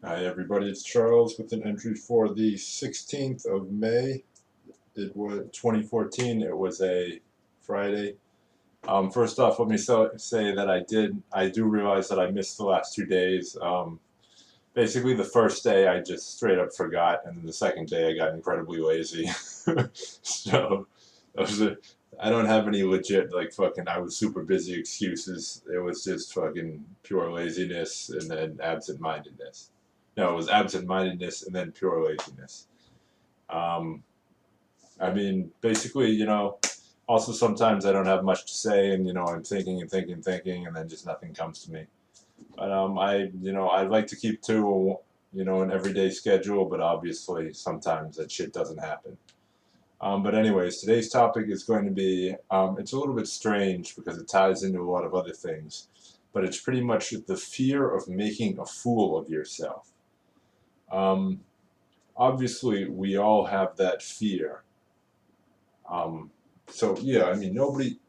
Hi everybody, it's Charles with an entry for the 16th of May. It was 2014. It was a Friday. First off, let me say that I do realize that I missed the last 2 days. Basically, the first day I just straight up forgot, and then the second day I got incredibly lazy. So, those are, I don't have any legit, like, fucking, I was super busy excuses. It was just fucking pure laziness and then absent-mindedness. No, it was absent-mindedness and then pure laziness. Um, I mean, basically, also sometimes I don't have much to say, and I'm thinking and thinking and thinking, and then just nothing comes to me. But I'd like to keep to an everyday schedule, but obviously sometimes that shit doesn't happen. But anyways, today's topic is going to be it's a little bit strange because it ties into a lot of other things, but it's pretty much the fear of making a fool of yourself. Um, Obviously, we all have that fear. Um, so yeah, I mean, nobody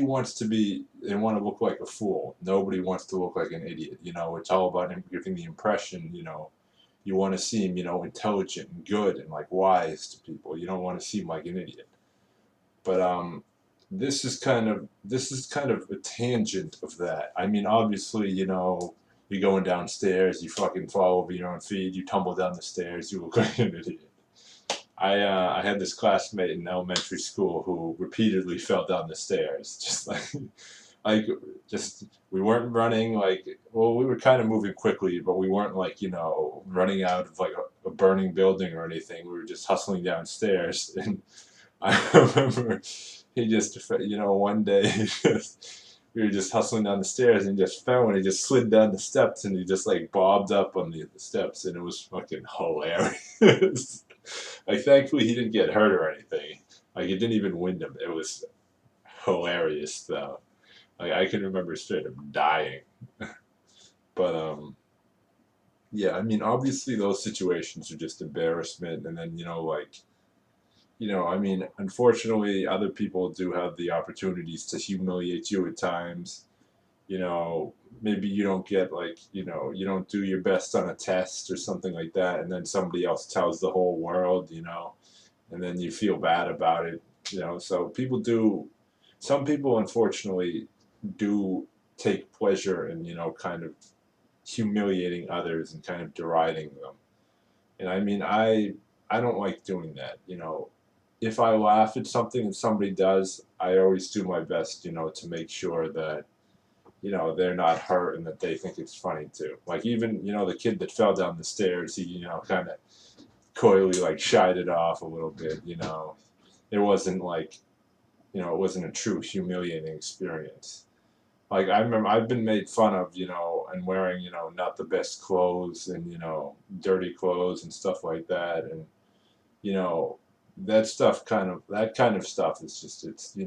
wants to be and want to look like a fool. Nobody wants to look like an idiot. It's all about giving the impression. You want to seem, intelligent and good and like wise to people. You don't want to seem like an idiot. But this is kind of a tangent of that. I mean, obviously, you're going downstairs, you fucking fall over your own feet, you tumble down the stairs, you look like an idiot. I had this classmate in elementary school who repeatedly fell down the stairs, just like just we weren't running well, we were kind of moving quickly, but we weren't like running out of like a burning building or anything. We were just hustling downstairs, and I remember he just one day we were just hustling down the stairs and he just fell and he just slid down the steps and he just like bobbed up on the steps and it was fucking hilarious. Like, thankfully, he didn't get hurt or anything. Like, it didn't even wind him. It was hilarious, though. Like, I can remember straight up dying. But, yeah, I mean, obviously, those situations are just embarrassment. And then, I mean, unfortunately, other people do have the opportunities to humiliate you at times. You know, Maybe you don't get, like, you don't do your best on a test or something like that. And then somebody else tells the whole world, and then you feel bad about it. So some people unfortunately do take pleasure in kind of humiliating others and kind of deriding them. And I mean, I don't like doing that. If I laugh at something and somebody does, I always do my best, to make sure that they're not hurt and that they think it's funny too. Like, even the kid that fell down the stairs, he kind of coyly like shied it off a little bit. It wasn't like it wasn't a true humiliating experience. Like, I remember I've been made fun of, and wearing not the best clothes and dirty clothes and stuff like that, and you know that kind of stuff is just it's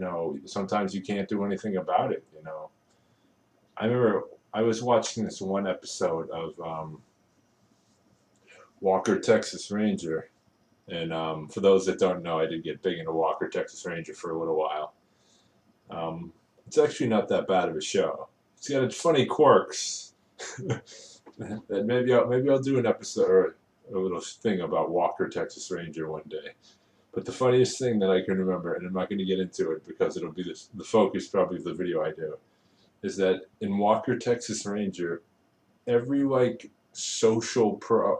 sometimes you can't do anything about it. I remember I was watching this one episode of Walker Texas Ranger. And for those that don't know, I did get big into Walker Texas Ranger for a little while. Um, it's actually not that bad of a show. It's got its funny quirks. That maybe I'll do an episode or a little thing about Walker Texas Ranger one day. But the funniest thing that I can remember, and I'm not going to get into it because it'll be the focus probably of the video I do, is that in Walker Texas Ranger, every like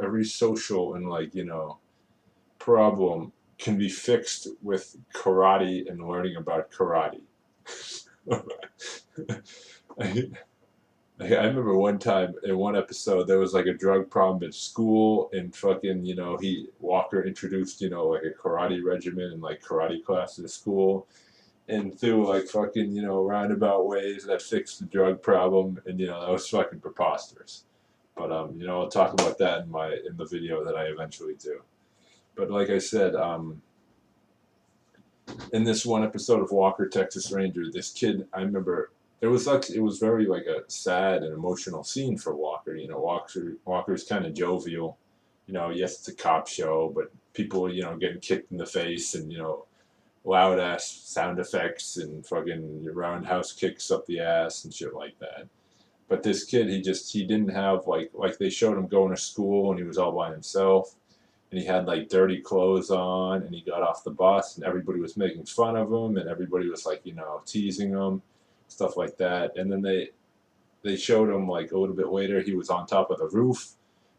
every social and like problem can be fixed with karate and learning about karate. I, I remember one time in one episode there was like a drug problem at school and fucking he Walker introduced like a karate regimen and like karate class at school and through like fucking roundabout ways that fixed the drug problem and that was fucking preposterous. But I'll talk about that in the video that I eventually do. But like I said, in this one episode of Walker Texas Ranger, this kid, I remember it was very like a sad and emotional scene for Walker. Walker's kind of jovial. Yes, it's a cop show, but people getting kicked in the face and loud ass sound effects and fucking roundhouse kicks up the ass and shit like that. But this kid, he didn't have like they showed him going to school and he was all by himself and he had like dirty clothes on and he got off the bus and everybody was making fun of him and everybody was like, teasing him, stuff like that. And then they showed him like a little bit later he was on top of the roof.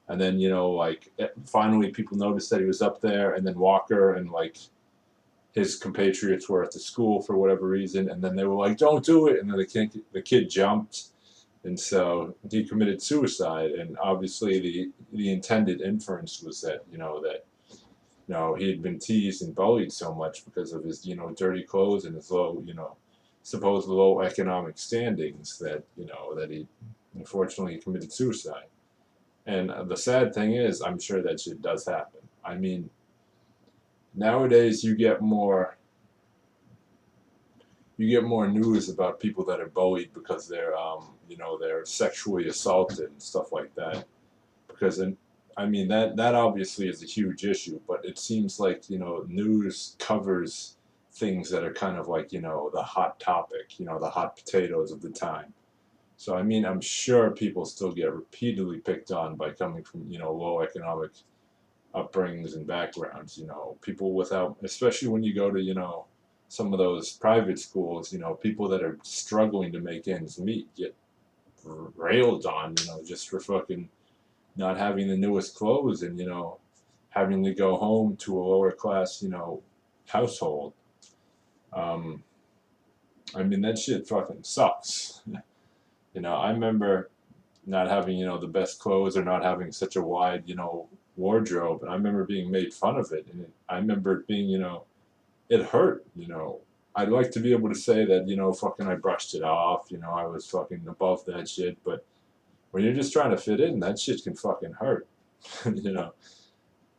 And then, like finally people noticed that he was up there and then Walker and like his compatriots were at the school for whatever reason, and then they were like, "Don't do it," and then the kid jumped, and so he committed suicide. And obviously, the intended inference was that he had been teased and bullied so much because of his dirty clothes and his low supposed low economic standings that he unfortunately committed suicide. And the sad thing is, I'm sure that shit does happen. I mean, nowadays you get more news about people that are bullied because they're sexually assaulted and stuff like that. Because I mean that obviously is a huge issue, but it seems like news covers things that are kind of like the hot topic, the hot potatoes of the time. So I mean, I'm sure people still get repeatedly picked on by coming from low economic upbringings and backgrounds. People without, especially when you go to some of those private schools, people that are struggling to make ends meet get railed on, just for fucking not having the newest clothes and having to go home to a lower class, household. Um, I mean that shit fucking sucks. I remember not having the best clothes or not having such a wide wardrobe, and I remember being made fun of it, and I remember it being it hurt. I'd like to be able to say that fucking I brushed it off, I was fucking above that shit, but when you're just trying to fit in, that shit can fucking hurt. you know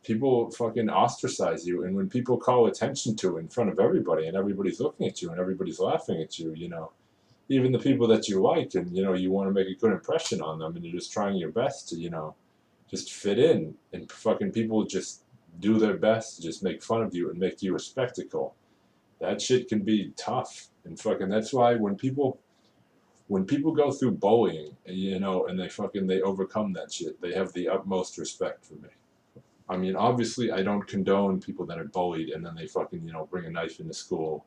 People fucking ostracize you, and when people call attention to it in front of everybody and everybody's looking at you and everybody's laughing at you, even the people that you like, and you want to make a good impression on them, and you're just trying your best to just fit in, and fucking people just do their best to just make fun of you and make you a spectacle. That shit can be tough, and fucking that's why when people go through bullying, and they overcome that shit, they have the utmost respect for me. I mean, obviously, I don't condone people that are bullied and then they fucking bring a knife into school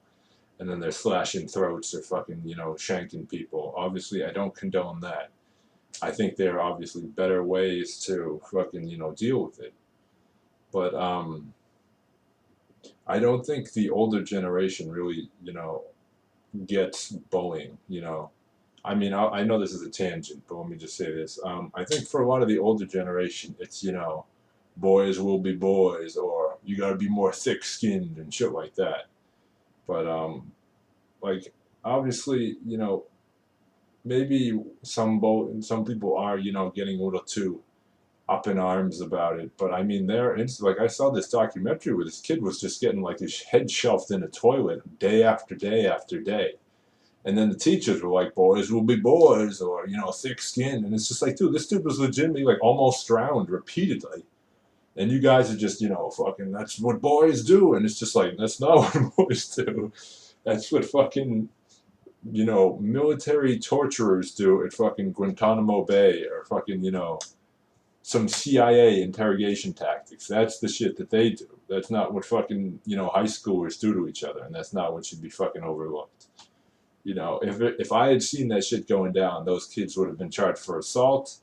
and then they're slashing throats or fucking shanking people. Obviously, I don't condone that. I think there are obviously better ways to fucking deal with it. But I don't think the older generation really gets bullying. I mean, I know this is a tangent, but let me just say this. I think for a lot of the older generation, it's boys will be boys, or you gotta be more thick-skinned and shit like that. But like obviously, maybe some people are getting a little too up in arms about it. But I mean, it's like I saw this documentary where this kid was just getting like his head shoved in a toilet day after day after day. And then the teachers were like, boys will be boys, or, thick skin. And it's just like, dude, this dude was legitimately like almost drowned repeatedly. And you guys are just, fucking, that's what boys do. And it's just like, that's not what boys do. That's what fucking, military torturers do at fucking Guantanamo Bay, or fucking, some CIA interrogation tactics. That's the shit that they do. That's not what fucking, high schoolers do to each other. And that's not what should be fucking overlooked. If I had seen that shit going down, those kids would have been charged for assault.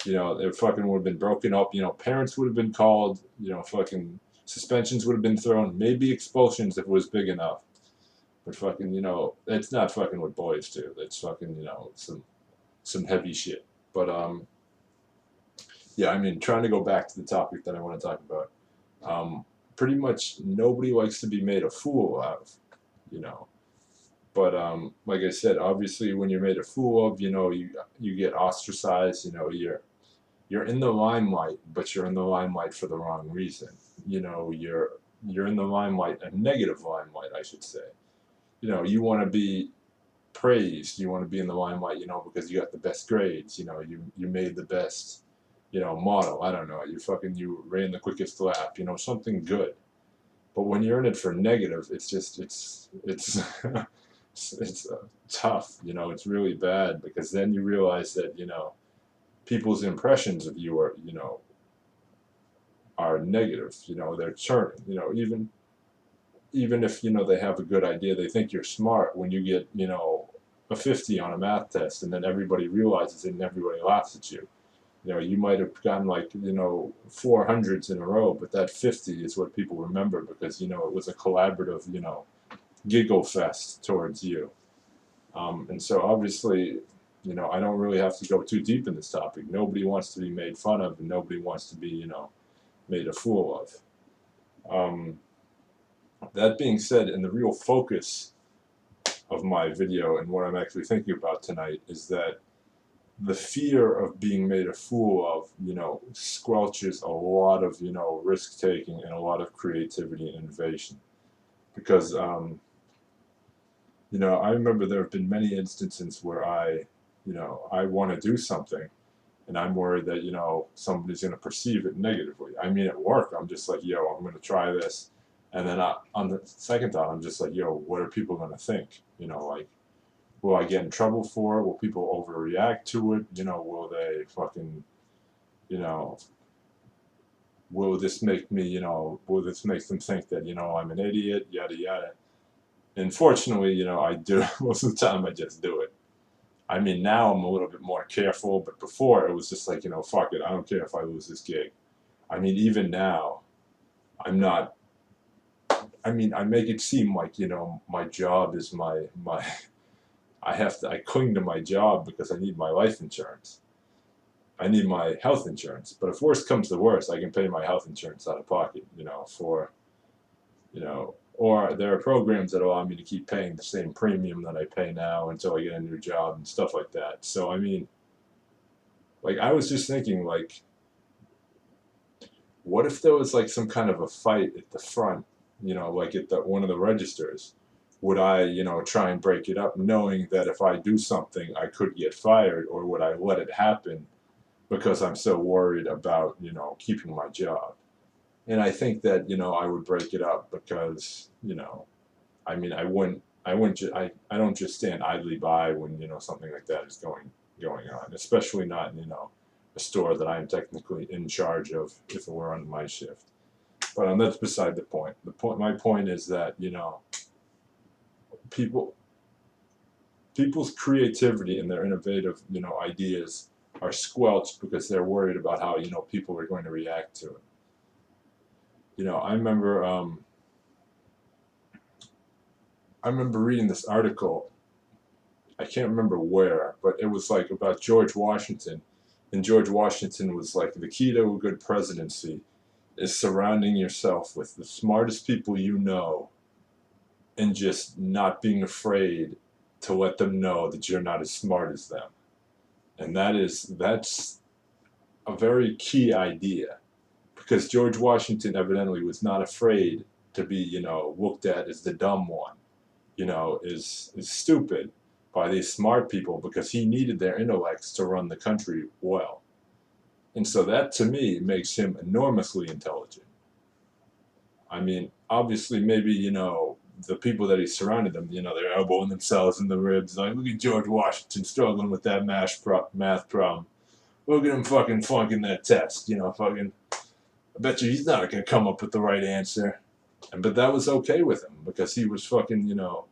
They fucking would have been broken up. Parents would have been called. Fucking suspensions would have been thrown. Maybe expulsions if it was big enough. But fucking, that's not fucking what boys do. That's fucking, some heavy shit. But yeah, I mean, trying to go back to the topic that I want to talk about. Pretty much nobody likes to be made a fool of. But like I said, obviously, when you're made a fool of, you get ostracized. You're in the limelight, but you're in the limelight for the wrong reason. You're in the limelight, a negative limelight, I should say. You want to be praised. You want to be in the limelight, because you got the best grades. You made the best, model. I don't know. You ran the quickest lap. Something good. But when you're in it for negative, it's it's tough, you know, it's really bad, because then you realize that, you know, people's impressions of you are, you know, are negative, you know, they're churning, you know, even if, you know, they have a good idea, they think you're smart when you get, you know, a 50 on a math test, and then everybody realizes it and everybody laughs at you. You know, you might have gotten like, you know, 400s in a row, but that 50 is what people remember, because, you know, it was a collaborative, you know, giggle fest towards you. And so obviously, you know, I don't really have to go too deep in this topic. Nobody wants to be made fun of, and nobody wants to be, you know, made a fool of. Um, that being said, and the real focus of my video and what I'm actually thinking about tonight is that the fear of being made a fool of, you know, squelches a lot of, you know, risk taking and a lot of creativity and innovation. Because, you know, I remember there have been many instances where you know, I want to do something, and I'm worried that, you know, somebody's going to perceive it negatively. I mean, at work, I'm just like, yo, I'm going to try this. And then on the second thought, I'm just like, yo, what are people going to think? You know, like, will I get in trouble for it? Will people overreact to it? You know, will they fucking, you know, will this make me, you know, will this make them think that, you know, I'm an idiot, yada, yada. And fortunately, you know, I do, most of the time I just do it. I mean, now I'm a little bit more careful, but before it was just like, you know, fuck it, I don't care if I lose this gig. I mean, even now, I'm not, I mean, I make it seem like, you know, my job is my, I cling to my job because I need my life insurance. I need my health insurance. But if worst comes to worst, I can pay my health insurance out of pocket, you know, for, you know, or there are programs that allow me to keep paying the same premium that I pay now until I get a new job and stuff like that. So, I mean, like, I was just thinking, like, what if there was like some kind of a fight at the front, you know, like at one of the registers? Would I, you know, try and break it up, knowing that if I do something, I could get fired, or would I let it happen because I'm so worried about, you know, keeping my job? And I think that, you know, I would break it up because, you know, I mean, I don't just stand idly by when, you know, something like that is going on, especially not in, you know, a store that I am technically in charge of if it were on my shift. But that's beside the point. My point is that, you know, people, people's creativity and their innovative, you know, ideas are squelched because they're worried about how, you know, people are going to react to it. You know, I remember reading this article. I can't remember where, but it was like about George Washington, and George Washington was like, the key to a good presidency is surrounding yourself with the smartest people you know, and just not being afraid to let them know that you're not as smart as them. And that's a very key idea, because George Washington evidently was not afraid to be, you know, looked at as the dumb one, you know, is stupid by these smart people, because he needed their intellects to run the country well. And so that to me makes him enormously intelligent. I mean, obviously, maybe, you know, the people that he surrounded them, you know, they're elbowing themselves in the ribs, like, look at George Washington struggling with that math problem. Look at him fucking flunking that test, you know, fucking. I bet you he's not gonna come up with the right answer. But that was okay with him, because he was fucking, you know,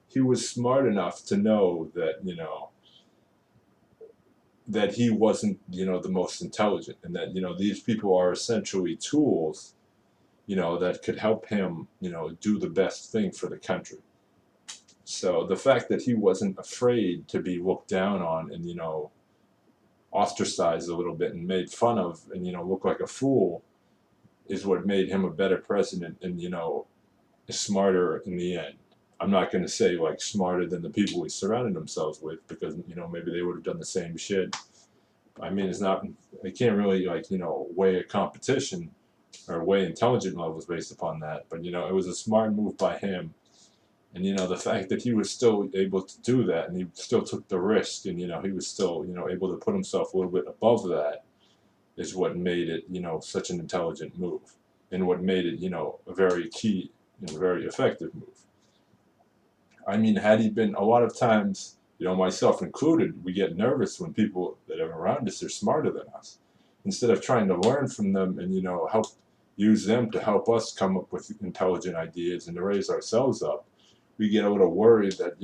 he was smart enough to know that, you know, that he wasn't, you know, the most intelligent, and that, you know, these people are essentially tools, you know, that could help him, you know, do the best thing for the country. So the fact that he wasn't afraid to be looked down on and, you know, ostracized a little bit and made fun of and, you know, look like a fool is what made him a better president and, you know, smarter in the end. I'm not going to say like smarter than the people he surrounded themselves with, because, you know, maybe they would have done the same shit. I mean, it's not, I can't really, like, you know, weigh a competition or weigh intelligent levels based upon that. But, you know, it was a smart move by him. And, you know, the fact that he was still able to do that, and he still took the risk, and, you know, he was still, you know, able to put himself a little bit above that, is what made it, you know, such an intelligent move, and what made it, you know, a very key and very effective move. I mean, had he been, a lot of times, myself included, we get nervous when people that are around us are smarter than us. Instead of trying to learn from them and, help use them to help us come up with intelligent ideas and to raise ourselves up, we get a little worried that,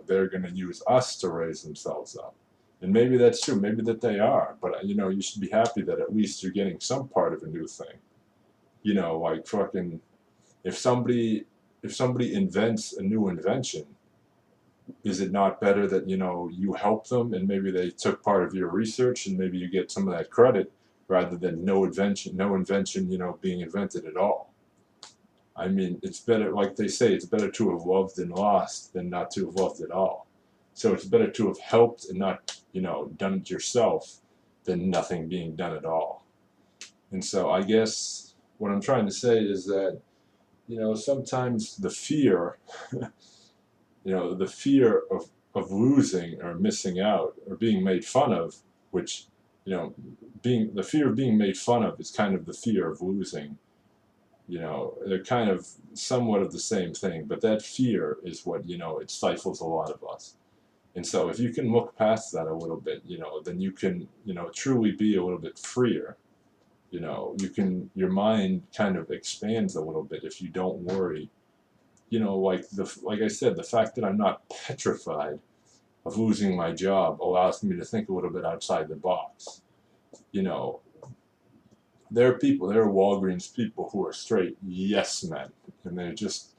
they're going to use us to raise themselves up. And maybe that's true, maybe that they are, but, you should be happy that at least you're getting some part of a new thing. Like fucking, if somebody invents a new invention, is it not better that you help them and maybe they took part of your research and maybe you get some of that credit rather than no invention being invented at all? I mean, it's better, like they say, it's better to have loved and lost than not to have loved at all. So it's better to have helped and not done it yourself than nothing being done at all. And so I guess what I'm trying to say is that sometimes the fear the fear of losing or missing out or being made fun of, which, being the fear of being made fun of is kind of the fear of losing. They're kind of somewhat of the same thing, but that fear is what, it stifles a lot of us. And so if you can look past that a little bit, then you can, truly be a little bit freer. Your mind kind of expands a little bit if you don't worry. Like I said, the fact that I'm not petrified of losing my job allows me to think a little bit outside the box. There are Walgreens people who are straight yes men, and it's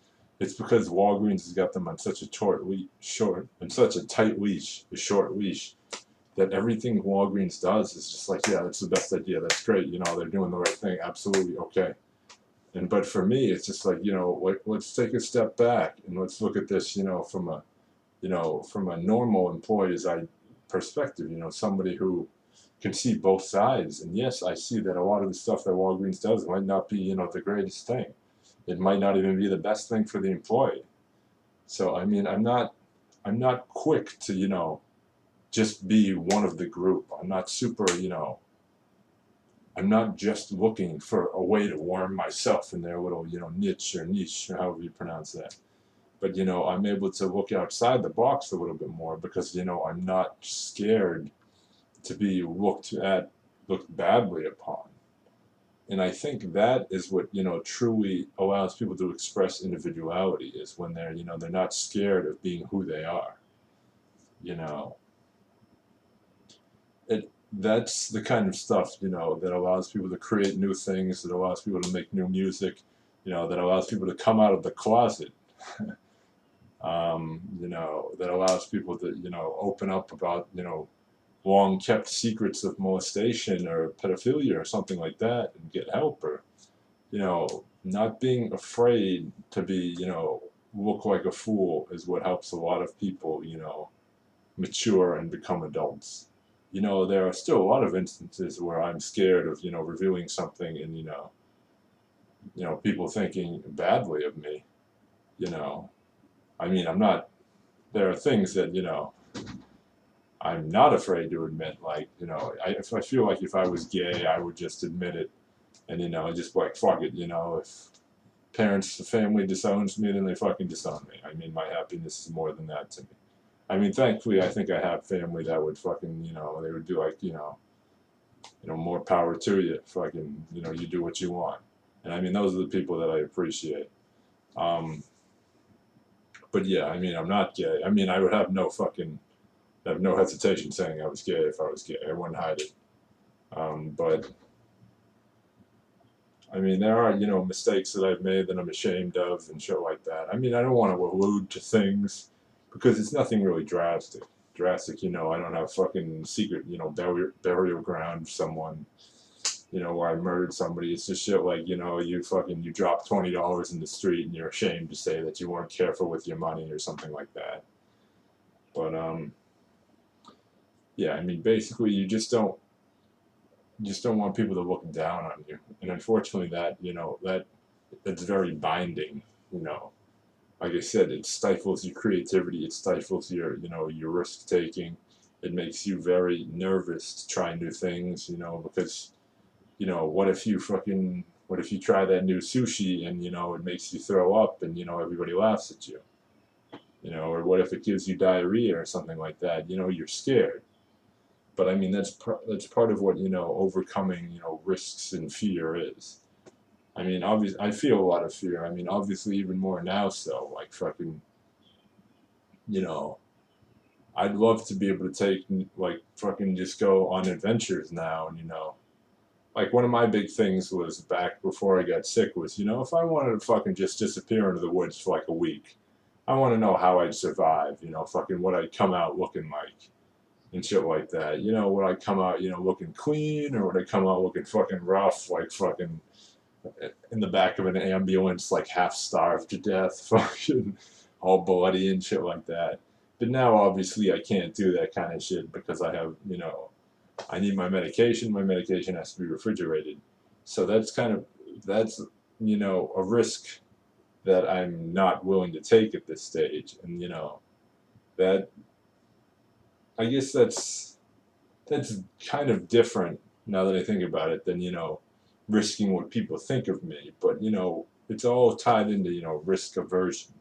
because Walgreens has got them on such a tight leash, a short leash, that everything Walgreens does is just like, yeah, that's the best idea, that's great, they're doing the right thing, absolutely, okay. But for me, it's just like, let's take a step back and let's look at this, from a normal employee's perspective, somebody who can see both sides. And yes, I see that a lot of the stuff that Walgreens does might not be, the greatest thing. It might not even be the best thing for the employee. So, I mean, I'm not quick to, just be one of the group. I'm not super, I'm not just looking for a way to warm myself in their little, niche, or however you pronounce that. But, I'm able to look outside the box a little bit more because, I'm not scared to be looked badly upon. And I think that is what, truly allows people to express individuality, is when they're not scared of being who they are. That's the kind of stuff, that allows people to create new things, that allows people to make new music, that allows people to come out of the closet, that allows people to, open up about, long kept secrets of molestation or pedophilia or something like that and get help, or, not being afraid to be, look like a fool is what helps a lot of people, mature and become adults. There are still a lot of instances where I'm scared of, revealing something and, people thinking badly of me, I mean, there are things that, I'm not afraid to admit, like, if I feel like if I was gay, I would just admit it and, just like, fuck it, if the family disowns me, then they fucking disown me. I mean, my happiness is more than that to me. I mean, thankfully, I think I have family that would fucking, they would be like, more power to you. Fucking, you do what you want. And I mean, those are the people that I appreciate. But yeah, I mean, I'm not gay. I mean, I would have no hesitation saying I was gay if I was gay. I wouldn't hide it. But I mean, there are, mistakes that I've made that I'm ashamed of and shit like that. I mean, I don't want to allude to things because it's nothing really drastic. I don't have fucking secret, burial ground for someone, where I murdered somebody. It's just shit like, you dropped $20 in the street and you're ashamed to say that you weren't careful with your money or something like that. But, yeah, I mean, basically, you just don't want people to look down on you. And unfortunately that's very binding, Like I said, it stifles your creativity, it stifles your risk taking. It makes you very nervous to try new things, because, what if you try that new sushi and, it makes you throw up and, everybody laughs at you. you know, or what if it gives you diarrhea or something like that? You know, you're scared. But I mean, that's part of what, you know, overcoming, you know, risks and fear is. I mean, obviously, I feel a lot of fear. I mean, obviously, even more now. So, like, fucking, you know, I'd love to be able to take, like, fucking just go on adventures now, and you know, like one of my big things was back before I got sick was, you know, if I wanted to fucking just disappear into the woods for like a week, I want to know how I'd survive, you know, fucking what I'd come out looking like and shit like that. You know, would I come out, you know, looking clean, or would I come out looking fucking rough, like fucking in the back of an ambulance, like half starved to death, fucking all bloody and shit like that. But now, obviously, I can't do that kind of shit because I have, you know, I need my medication. My medication has to be refrigerated. So that's, you know, a risk that I'm not willing to take at this stage. And, you know, that, I guess that's kind of different now that I think about it than, you know, risking what people think of me. But, you know, it's all tied into, you know, risk aversion.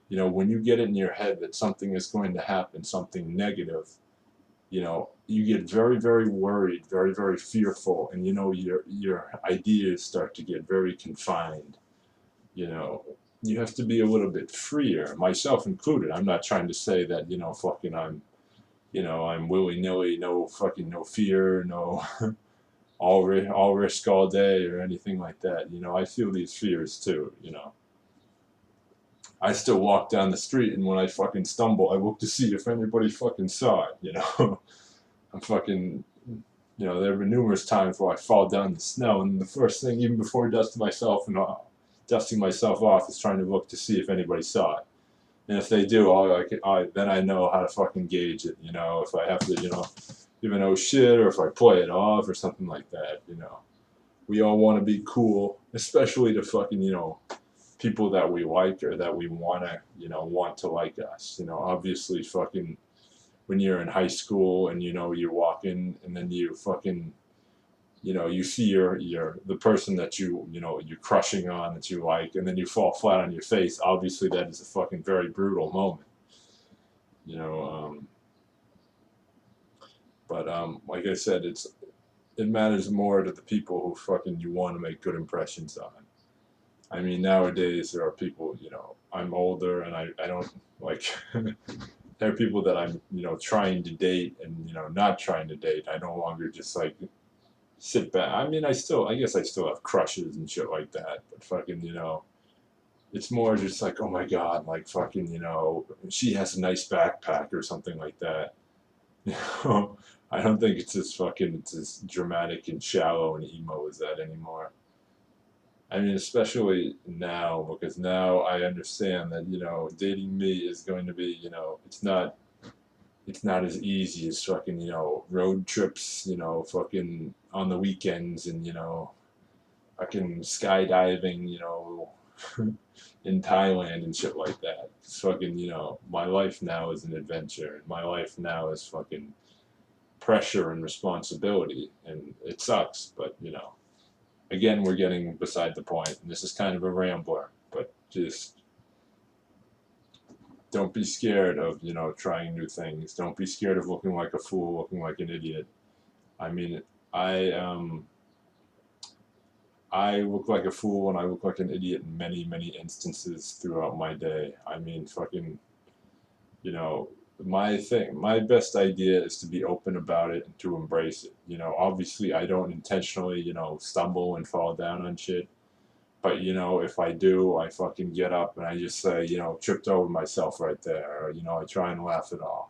You know, when you get it in your head that something is going to happen, something negative, you know, you get very, very worried, very, very fearful, and you know, your ideas start to get very confined. You know, you have to be a little bit freer, myself included. I'm not trying to say that, you know, fucking I'm, you know, I'm willy nilly, no fucking, no fear, no all risk all day or anything like that. You know, I feel these fears too. You know, I still walk down the street, and when I fucking stumble, I look to see if anybody fucking saw it. You know, I'm fucking, you know, there have been numerous times where I fall down in the snow, and the first thing, even before dusting myself off, is trying to look to see if anybody saw it. And if they do, then I know how to fucking gauge it. You know, if I have to, you know, give an oh shit, or if I play it off, or something like that. You know, we all want to be cool, especially to fucking, you know, people that we like or that we wanna, you know, want to like us. You know, obviously, fucking when you're in high school and you know you're walking and then you fucking, you know, you see your the person that you know you're crushing on that you like, and then you fall flat on your face. Obviously, that is a fucking very brutal moment. You know, but like I said, it matters more to the people who fucking you want to make good impressions on. I mean, nowadays there are people, you know, I'm older and I don't like. There are people that I'm, you know, trying to date and, you know, not trying to date. I no longer just like sit back. I mean, I guess I still have crushes and shit like that, but fucking, you know, it's more just like, oh my god, like fucking, you know, she has a nice backpack or something like that. You know, I don't think it's as dramatic and shallow and emo as that anymore. I mean, especially now, because now I understand that, you know, dating me is going to be, you know, it's not as easy as fucking, you know, road trips, you know, fucking on the weekends and, you know, fucking skydiving, you know, in Thailand and shit like that. It's fucking, you know, my life now is an adventure. My life now is fucking pressure and responsibility. And it sucks, but, you know, again, we're getting beside the point, and this is kind of a rambler, but just don't be scared of, you know, trying new things. Don't be scared of looking like a fool, looking like an idiot. I mean, I I look like a fool and I look like an idiot in many, many instances throughout my day. I mean, fucking, you know, my best idea is to be open about it and to embrace it. You know, obviously, I don't intentionally, you know, stumble and fall down on shit. But, you know, if I do, I fucking get up and I just say, you know, tripped over myself right there. Or, you know, I try and laugh it off.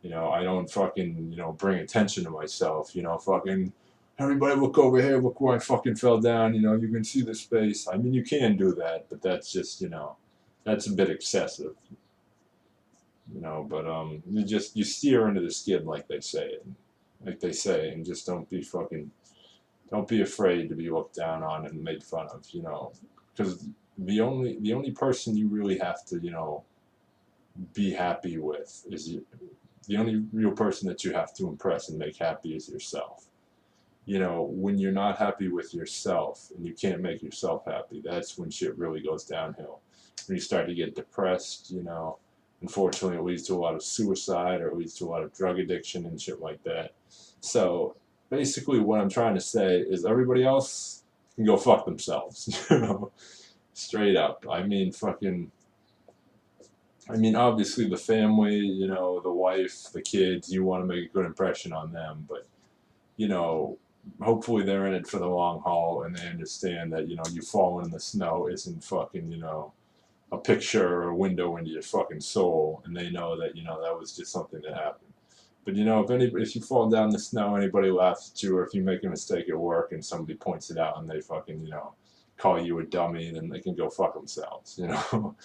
You know, I don't fucking, you know, bring attention to myself. You know, fucking, everybody look over here, look where I fucking fell down. You know, you can see the space. I mean, you can do that, but that's just, you know, that's a bit excessive. You know, but you steer into the skid like they say, and just don't be afraid to be looked down on and made fun of. You know, because the only person you really have to, you know, be happy with is you. The only real person that you have to impress and make happy is yourself. You know, when you're not happy with yourself and you can't make yourself happy, that's when shit really goes downhill. When you start to get depressed, you know, unfortunately, it leads to a lot of suicide or it leads to a lot of drug addiction and shit like that. So basically, what I'm trying to say is everybody else can go fuck themselves, you know, straight up. I mean, fucking. I mean, obviously, the family, you know, the wife, the kids, you want to make a good impression on them, but, you know, hopefully they're in it for the long haul and they understand that, you know, you falling in the snow isn't fucking, you know, a picture or a window into your fucking soul, and they know that, you know, that was just something that happened. But you know, if you fall down the snow, anybody laughs at you, or if you make a mistake at work and somebody points it out and they fucking, you know, call you a dummy, then they can go fuck themselves, you know.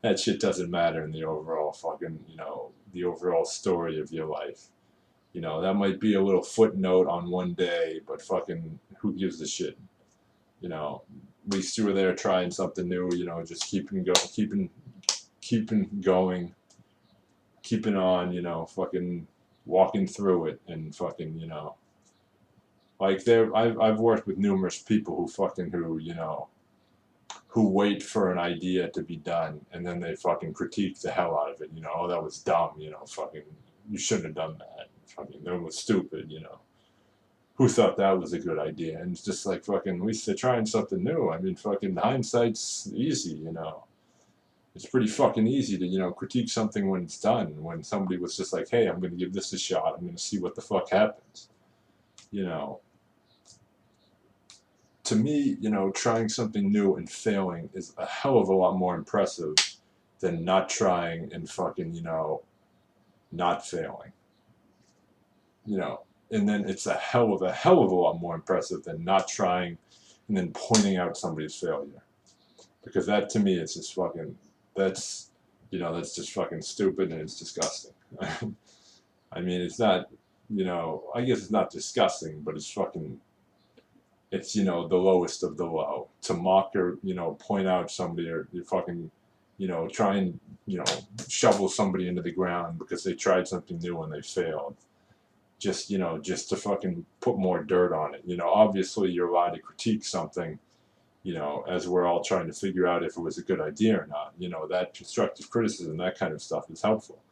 That shit doesn't matter in the overall fucking, you know, the overall story of your life. You know, that might be a little footnote on one day, but fucking who gives a shit? You know, at least you were there trying something new, you know, just keeping going, keeping on, you know, fucking walking through it and fucking, you know, like I've worked with numerous people who you know, who wait for an idea to be done and then they fucking critique the hell out of it. You know, oh, that was dumb. You know, fucking, you shouldn't have done that. Fucking, that was stupid. You know, who thought that was a good idea? And it's just like fucking, at least they're trying something new. I mean, fucking, hindsight's easy. You know, it's pretty fucking easy to, you know, critique something when it's done. When somebody was just like, hey, I'm going to give this a shot. I'm going to see what the fuck happens. You know, to me, you know, trying something new and failing is a hell of a lot more impressive than not trying and fucking, you know, not failing. You know, and then it's a hell of a lot more impressive than not trying and then pointing out somebody's failure. Because that to me is just fucking, that's, you know, that's just fucking stupid and it's disgusting. I mean, it's not, you know, I guess it's not disgusting, but it's fucking, it's, you know, the lowest of the low to mock or, you know, point out somebody or you fucking, you know, try and, you know, shovel somebody into the ground because they tried something new and they failed, just, you know, just to fucking put more dirt on it. You know, obviously you're allowed to critique something, you know, as we're all trying to figure out if it was a good idea or not. You know, that constructive criticism, that kind of stuff is helpful.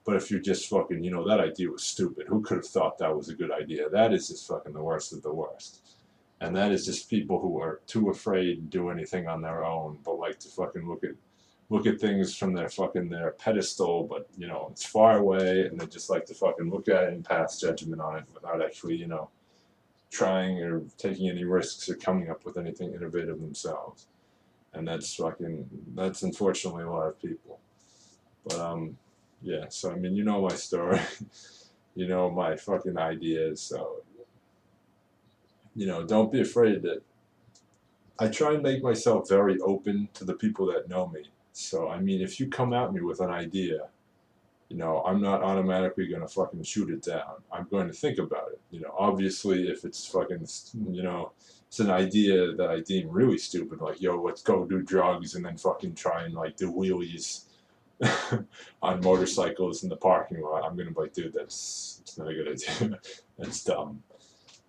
But if you're just fucking, you know, that idea was stupid, who could have thought that was a good idea, that is just fucking the worst of the worst. And that is just people who are too afraid to do anything on their own, but like to fucking look at things from their pedestal, but you know, it's far away and they just like to fucking look at it and pass judgment on it without actually, you know, trying or taking any risks or coming up with anything innovative themselves. And that's unfortunately a lot of people. But yeah, so I mean, you know my story. You know my fucking ideas, so you know, don't be afraid that I try and make myself very open to the people that know me. So, I mean, if you come at me with an idea, you know, I'm not automatically going to fucking shoot it down. I'm going to think about it. You know, obviously, if it's fucking, you know, it's an idea that I deem really stupid, like, yo, let's go do drugs and then fucking try and, like, do wheelies on motorcycles in the parking lot, I'm going to be like, dude, that's not a good idea. That's dumb.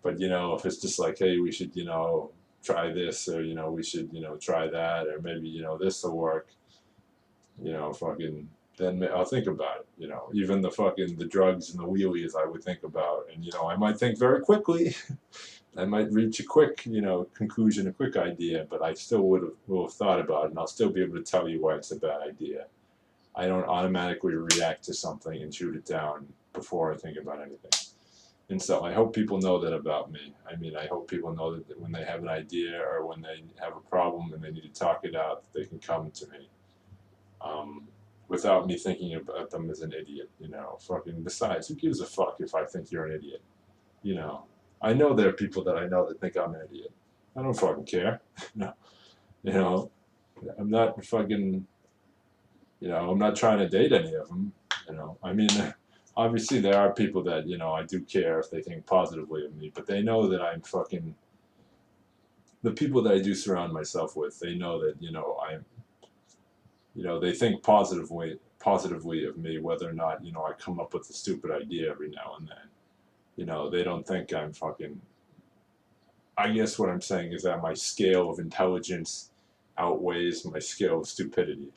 But, you know, if it's just like, hey, we should, you know, try this or, you know, we should, you know, try that or maybe, you know, this will work, you know, fucking, then I'll think about it, you know. Even the drugs and the wheelies I would think about. And, you know, I might think very quickly. I might reach a quick, you know, conclusion, a quick idea, but I still will have thought about it and I'll still be able to tell you why it's a bad idea. I don't automatically react to something and shoot it down before I think about anything. And so I hope people know that about me. I mean, I hope people know that when they have an idea or when they have a problem and they need to talk it out, they can come to me. Without me thinking about them as an idiot, you know. Fucking, besides, who gives a fuck if I think you're an idiot? You know. I know there are people that I know that think I'm an idiot. I don't fucking care. No. You know, I'm not fucking, you know, I'm not trying to date any of them. You know, I mean, obviously there are people that, you know, I do care if they think positively of me, but they know that I'm fucking, the people that I do surround myself with, they know that, you know, I'm, you know, they think positively of me, whether or not, you know, I come up with a stupid idea every now and then. You know, they don't think I'm fucking, I guess what I'm saying is that my scale of intelligence outweighs my scale of stupidity.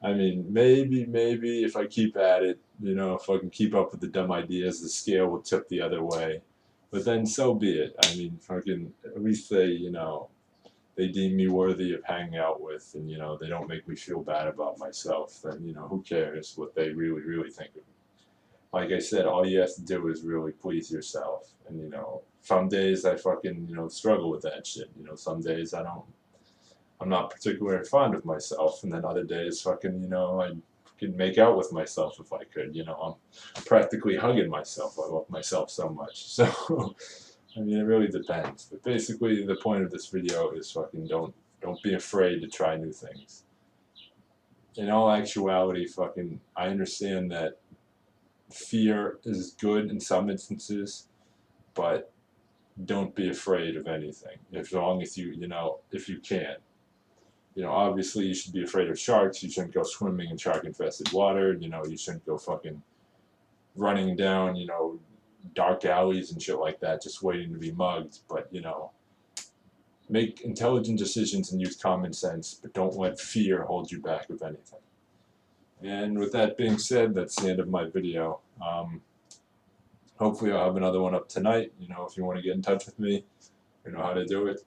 I mean, maybe if I keep at it, you know, if I can keep up with the dumb ideas, the scale will tip the other way. But then so be it. I mean, fucking, at least they, you know, they deem me worthy of hanging out with, and, you know, they don't make me feel bad about myself. Then, you know, who cares what they really think of me? Like I said, all you have to do is really please yourself. And, you know, some days I fucking, you know, struggle with that shit. You know, some days I'm not particularly fond of myself, and then other days fucking, you know, I could make out with myself if I could. You know, I'm practically hugging myself. I love myself so much. So, I mean, it really depends. But basically, the point of this video is fucking don't be afraid to try new things. In all actuality, fucking, I understand that fear is good in some instances, but don't be afraid of anything as long as you know, if you can. You know, obviously you should be afraid of sharks. You shouldn't go swimming in shark infested water. You know, you shouldn't go fucking running down, you know, dark alleys and shit like that just waiting to be mugged. But, you know, make intelligent decisions and use common sense, but don't let fear hold you back of anything. And with that being said, that's the end of my video. Hopefully I'll have another one up tonight. You know, if you want to get in touch with me, you know how to do it.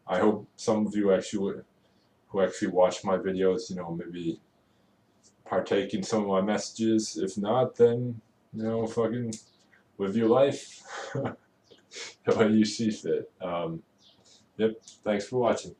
I hope some of you who actually watch my videos, you know, maybe partake in some of my messages. If not, then, you know, fucking live your life the way you see fit. Yep, thanks for watching.